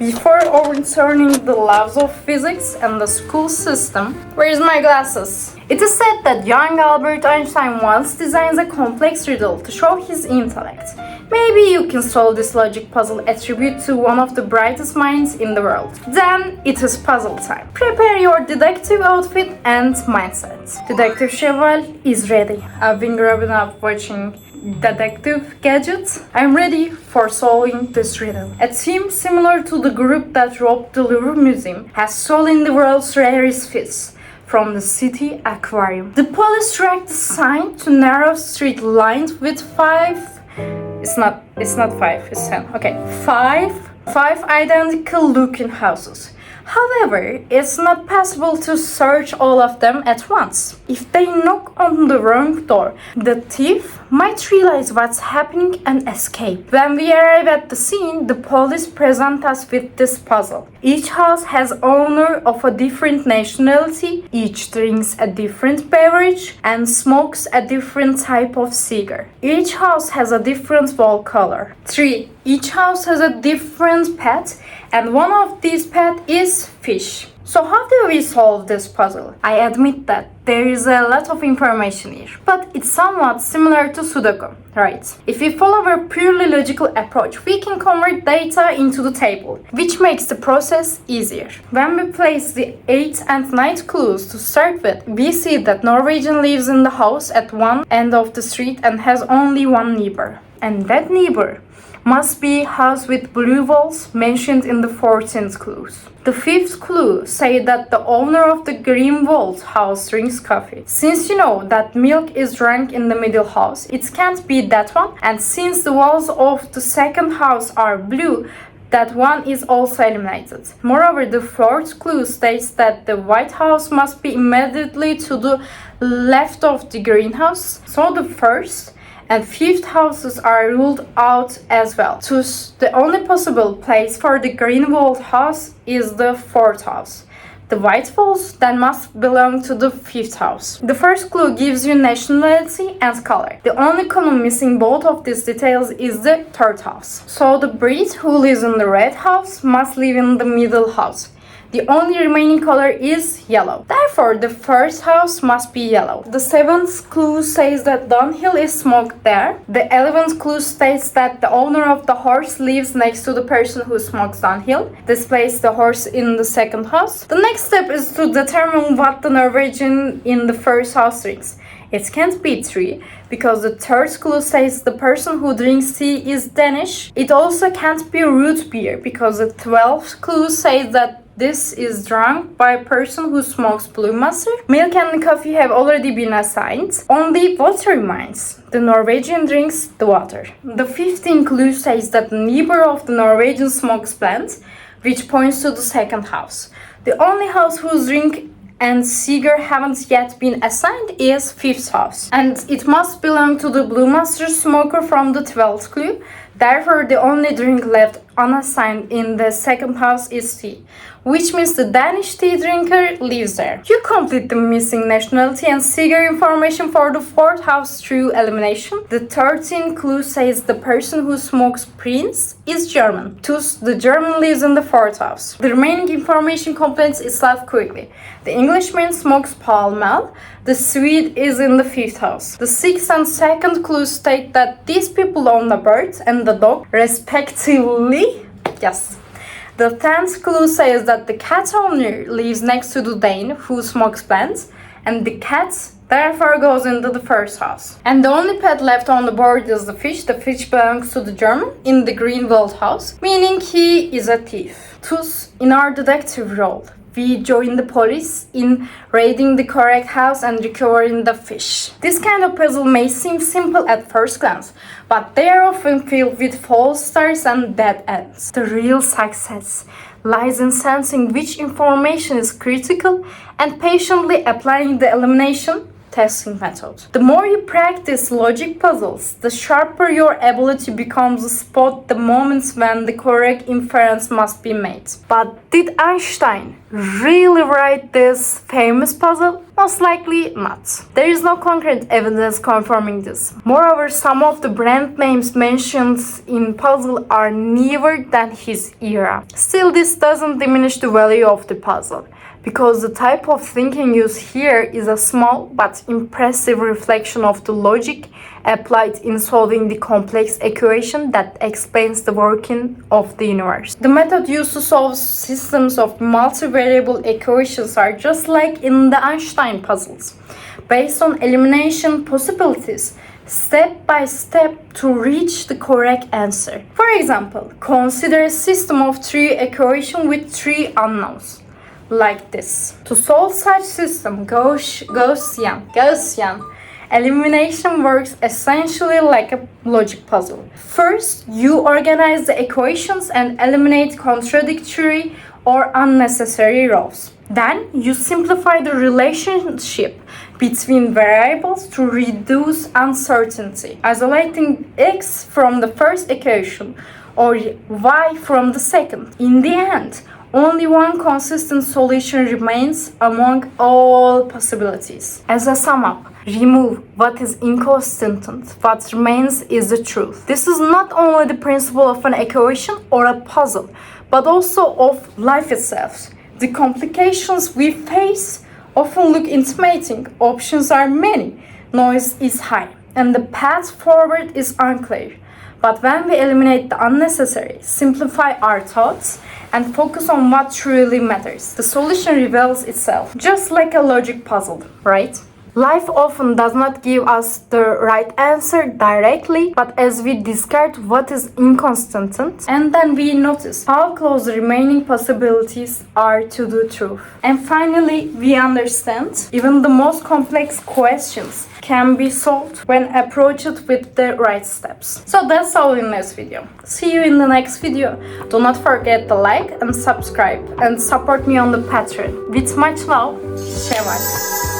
Before overturning the laws of physics and the school system, where's my glasses? It is said that young Albert Einstein once designed a complex riddle to show his intellect. Maybe you can solve this logic puzzle attributed to one of the brightest minds in the world. Then it is puzzle time. Prepare your detective outfit and mindset. Detective Cheval is ready. I've been growing up watching detective gadgets. I'm ready for solving this riddle. A team similar to the group that robbed the Louvre Museum has stolen the world's rarest fish from the city aquarium. The police tracked the sign to narrow street lined with it's not 5, it's 10. Okay, five identical looking houses. However, it's not possible to search all of them at once. If they knock on the wrong door, the thief might realize what's happening and escape. When we arrive at the scene, the police present us with this puzzle. Each house has owner of a different nationality, each drinks a different beverage, and smokes a different type of cigar. Each house has a different wall color. 3. Each house has a different pet, and one of these pets is fish. So how do we solve this puzzle? I admit that there is a lot of information here, but it's somewhat similar to Sudoku, right? If we follow a purely logical approach, we can convert data into the table, which makes the process easier. When we place the 8th and 9th clues to start with, we see that Norwegian lives in the house at one end of the street and has only one neighbor. And that neighbor must be house with blue walls mentioned in the 14th clues. The 5th clue says that the owner of the green walled house drinks coffee. Since you know that milk is drunk in the middle house, it can't be that one, and since the walls of the second house are blue, that one is also eliminated. Moreover, the 4th clue states that the white house must be immediately to the left of the greenhouse, so the 1st and 5th houses are ruled out as well. Thus, the only possible place for the green walled house is the 4th house. The white walls then must belong to the 5th house. The first clue gives you nationality and color. The only column missing both of these details is the 3rd house. So the Brit who lives in the red house must live in the middle house. The only remaining color is yellow. Therefore, the 1st house must be yellow. The 7th clue says that Dunhill is smoked there. The 11th clue states that the owner of the horse lives next to the person who smokes Dunhill. This places the horse in the 2nd house. The next step is to determine what the Norwegian in the 1st house drinks. It can't be 3, because the 3rd clue says the person who drinks tea is Danish. It also can't be root beer, because the 12th clue says that this is drunk by a person who smokes Blue Master. Milk and coffee have already been assigned. Only water remains. The Norwegian drinks the water. The 15th clue says that the neighbor of the Norwegian smokes plants, which points to the 2nd house. The only house whose drink and cigar haven't yet been assigned is 5th house. And it must belong to the Blue Master smoker from the 12th clue. Therefore, the only drink left unassigned in the 2nd house is tea, which means the Danish tea drinker lives there. You complete the missing nationality and cigar information for the 4th house through elimination. The 13th clue says the person who smokes Prince is German. Thus, the German lives in the 4th house. The remaining information completes itself quickly. The Englishman smokes Pall Mall. The Swede is in the 5th house. The 6th and 2nd clues state that these people own the bird and the dog, respectively. Yes. The 10th clue says that the cat owner lives next to the Dane who smokes plants, and the cat therefore goes into the 1st house. And the only pet left on the board is the fish. The fish belongs to the German in the green walled house, meaning he is a thief. Thus, in our detective role, we join the police in raiding the correct house and recovering the fish. This kind of puzzle may seem simple at first glance, but they are often filled with false starts and dead ends. The real success lies in sensing which information is critical and patiently applying the elimination testing method. The more you practice logic puzzles, the sharper your ability becomes to spot the moments when the correct inference must be made. But did Einstein really write this famous puzzle? Most likely not. There is no concrete evidence confirming this. Moreover, some of the brand names mentioned in puzzle are newer than his era. Still, this doesn't diminish the value of the puzzle, because the type of thinking used here is a small but impressive reflection of the logic applied in solving the complex equation that explains the working of the universe. The method used to solve systems of multivariable equations are just like in the Einstein puzzles, based on elimination possibilities, step by step to reach the correct answer. For example, consider a system of 3 equations with 3 unknowns, like this. To solve such system, Gaussian elimination works essentially like a logic puzzle. First, you organize the equations and eliminate contradictory or unnecessary rows. Then, you simplify the relationship between variables to reduce uncertainty, isolating x from the first equation or y from the second. In the end, only one consistent solution remains among all possibilities. As a sum up, remove what is inconsistent. What remains is the truth. This is not only the principle of an equation or a puzzle, but also of life itself. The complications we face often look intimidating. Options are many, noise is high, and the path forward is unclear. But when we eliminate the unnecessary, simplify our thoughts, and focus on what truly matters, the solution reveals itself, just like a logic puzzle, right? Life often does not give us the right answer directly, but as we discard what is inconsistent, and then we notice how close the remaining possibilities are to the truth. And finally, we understand even the most complex questions can be solved when approached with the right steps. So that's all in this video. See you in the next video. Do not forget to like and subscribe and support me on the Patreon. With much love, Şevval.